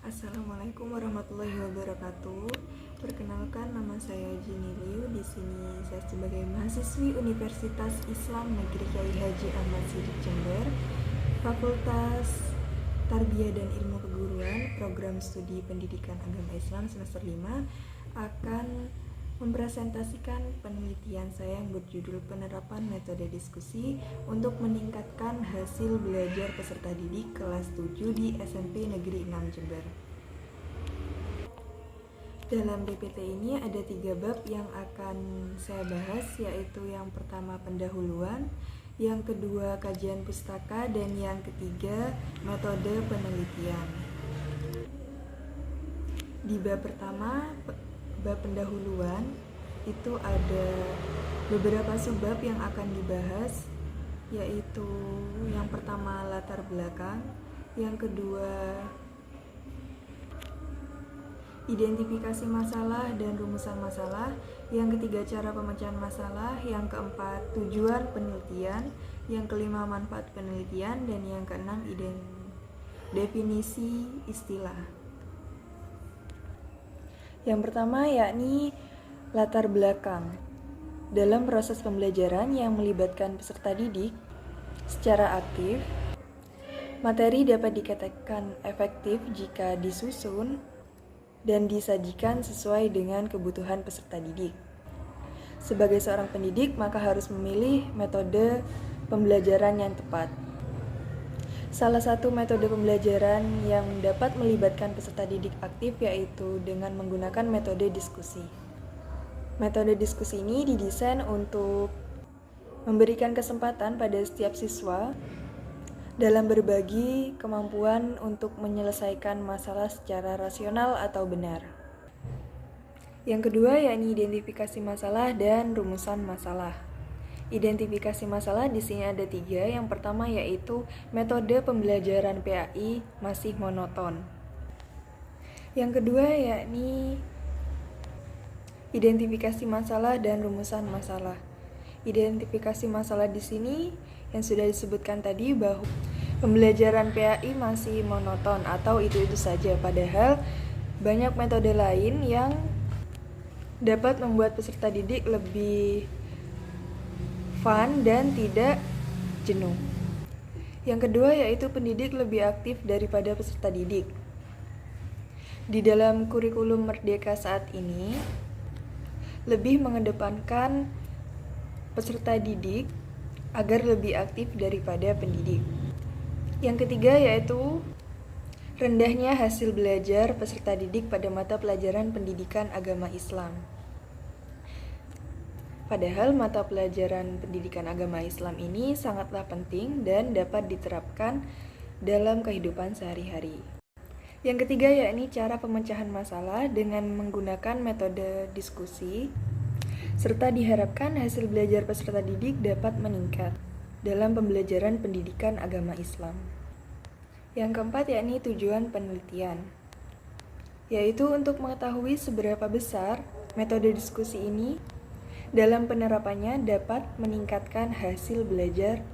Assalamualaikum warahmatullahi wabarakatuh. Perkenalkan, nama saya Jini Liu. Di sini saya sebagai mahasiswi Universitas Islam Negeri Kyai Haji Ahmad Siddiq Jember, Fakultas Tarbiyah dan Ilmu Keguruan, Program Studi Pendidikan Agama Islam semester 5, akan mempresentasikan penelitian saya yang berjudul Penerapan Metode Diskusi untuk meningkatkan hasil belajar peserta didik kelas 7 di SMP Negeri 6 Jember. Dalam PPT ini ada 3 bab yang akan saya bahas, yaitu yang pertama pendahuluan, yang kedua kajian pustaka, dan yang ketiga metode penelitian. Di bab pertama, bab pendahuluan, itu ada beberapa subbab yang akan dibahas, yaitu yang pertama latar belakang, yang kedua identifikasi masalah dan rumusan masalah, yang ketiga cara pemecahan masalah, yang keempat tujuan penelitian, yang kelima manfaat penelitian, dan yang keenam definisi istilah. Yang pertama yakni latar belakang. Dalam proses pembelajaran yang melibatkan peserta didik secara aktif, materi dapat dikatakan efektif jika disusun dan disajikan sesuai dengan kebutuhan peserta didik. Sebagai seorang pendidik, maka harus memilih metode pembelajaran yang tepat. Salah satu metode pembelajaran yang dapat melibatkan peserta didik aktif yaitu dengan menggunakan metode diskusi. Metode diskusi ini didesain untuk memberikan kesempatan pada setiap siswa dalam berbagi kemampuan untuk menyelesaikan masalah secara rasional atau benar. Yang kedua yakni identifikasi masalah dan rumusan masalah. Identifikasi masalah di sini ada 3. Yang pertama yaitu metode pembelajaran PAI masih monoton. Yang kedua yakni identifikasi masalah dan rumusan masalah. Identifikasi masalah di sini yang sudah disebutkan tadi bahwa pembelajaran PAI masih monoton atau itu-itu saja, padahal banyak metode lain yang dapat membuat peserta didik lebih fun dan tidak jenuh. Yang kedua yaitu pendidik lebih aktif daripada peserta didik. Di dalam kurikulum Merdeka saat ini lebih mengedepankan peserta didik agar lebih aktif daripada pendidik. Yang ketiga yaitu rendahnya hasil belajar peserta didik pada mata pelajaran pendidikan agama Islam. Padahal mata pelajaran pendidikan agama Islam ini sangatlah penting dan dapat diterapkan dalam kehidupan sehari-hari. Yang ketiga yakni cara pemecahan masalah dengan menggunakan metode diskusi, serta diharapkan hasil belajar peserta didik dapat meningkat dalam pembelajaran pendidikan agama Islam. Yang keempat yakni tujuan penelitian, yaitu untuk mengetahui seberapa besar metode diskusi ini dalam penerapannya dapat meningkatkan hasil belajar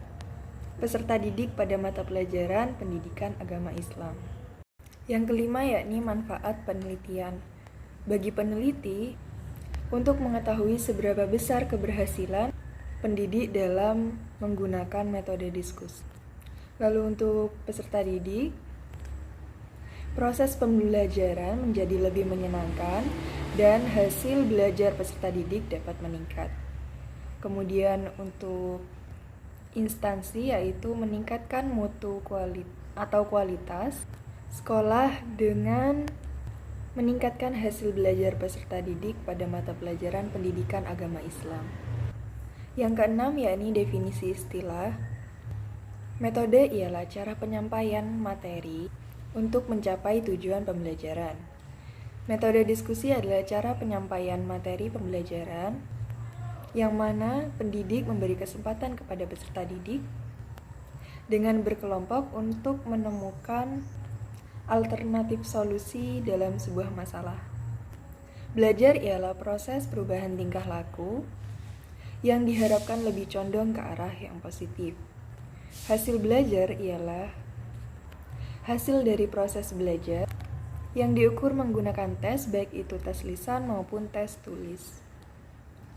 peserta didik pada mata pelajaran pendidikan agama Islam. Yang kelima yakni manfaat penelitian. Bagi peneliti, untuk mengetahui seberapa besar keberhasilan pendidik dalam menggunakan metode diskusi. Lalu untuk peserta didik, proses pembelajaran menjadi lebih menyenangkan dan hasil belajar peserta didik dapat meningkat. Kemudian untuk instansi yaitu meningkatkan mutu kualitas sekolah dengan meningkatkan hasil belajar peserta didik pada mata pelajaran pendidikan agama Islam. Yang keenam yakni definisi istilah. Metode ialah cara penyampaian materi untuk mencapai tujuan pembelajaran. Metode diskusi adalah cara penyampaian materi pembelajaran yang mana pendidik memberi kesempatan kepada peserta didik dengan berkelompok untuk menemukan alternatif solusi dalam sebuah masalah. Belajar ialah proses perubahan tingkah laku yang diharapkan lebih condong ke arah yang positif. Hasil belajar ialah hasil dari proses belajar yang diukur menggunakan tes, baik itu tes lisan maupun tes tulis.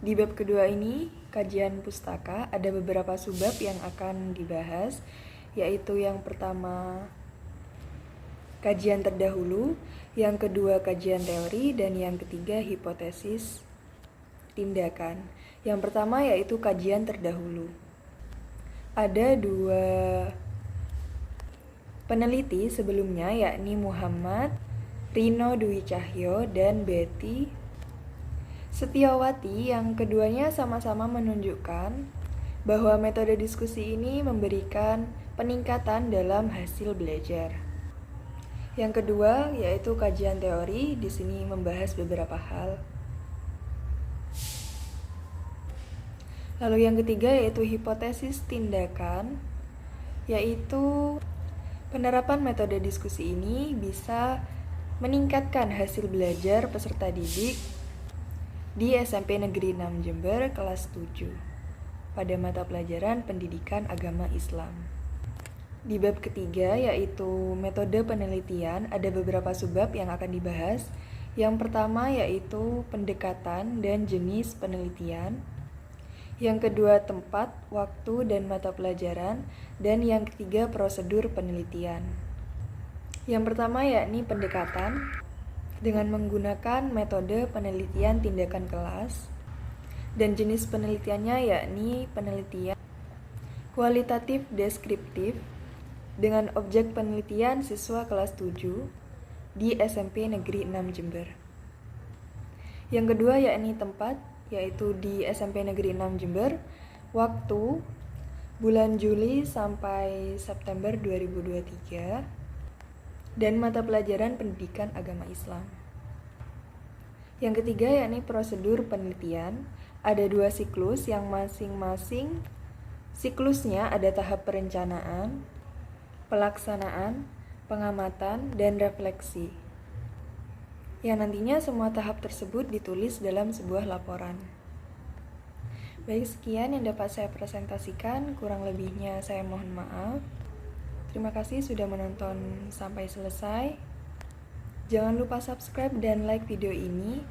Di bab kedua ini, kajian pustaka, ada beberapa subbab yang akan dibahas, yaitu yang pertama kajian terdahulu, yang kedua kajian teori, dan yang ketiga hipotesis tindakan. Yang pertama yaitu kajian terdahulu. Ada dua peneliti sebelumnya, yakni Muhammad Rino Dwi Cahyo dan Betty Setiawati, yang keduanya sama-sama menunjukkan bahwa metode diskusi ini memberikan peningkatan dalam hasil belajar. Yang kedua yaitu kajian teori, di sini membahas beberapa hal. Lalu yang ketiga yaitu hipotesis tindakan, yaitu penerapan metode diskusi ini bisa meningkatkan hasil belajar peserta didik di SMP Negeri 6 Jember kelas 7 pada mata pelajaran Pendidikan Agama Islam. Di bab ketiga yaitu metode penelitian, ada beberapa subbab yang akan dibahas. Yang pertama yaitu pendekatan dan jenis penelitian. Yang kedua tempat, waktu, dan mata pelajaran. Dan yang ketiga prosedur penelitian. Yang pertama yakni pendekatan dengan menggunakan metode penelitian tindakan kelas. Dan jenis penelitiannya yakni penelitian kualitatif deskriptif dengan objek penelitian siswa kelas 7 di SMP Negeri 6 Jember. Yang kedua yakni tempat, yaitu di SMP Negeri 6 Jember, waktu bulan Juli sampai September 2023, dan mata pelajaran Pendidikan Agama Islam. Yang ketiga yakni prosedur penelitian, ada 2 siklus yang masing-masing siklusnya ada tahap perencanaan, pelaksanaan, pengamatan, dan refleksi. Yang nantinya semua tahap tersebut ditulis dalam sebuah laporan. Baik, sekian yang dapat saya presentasikan, kurang lebihnya saya mohon maaf. Terima kasih sudah menonton sampai selesai. Jangan lupa subscribe dan like video ini.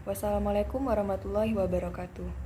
Wassalamualaikum warahmatullahi wabarakatuh.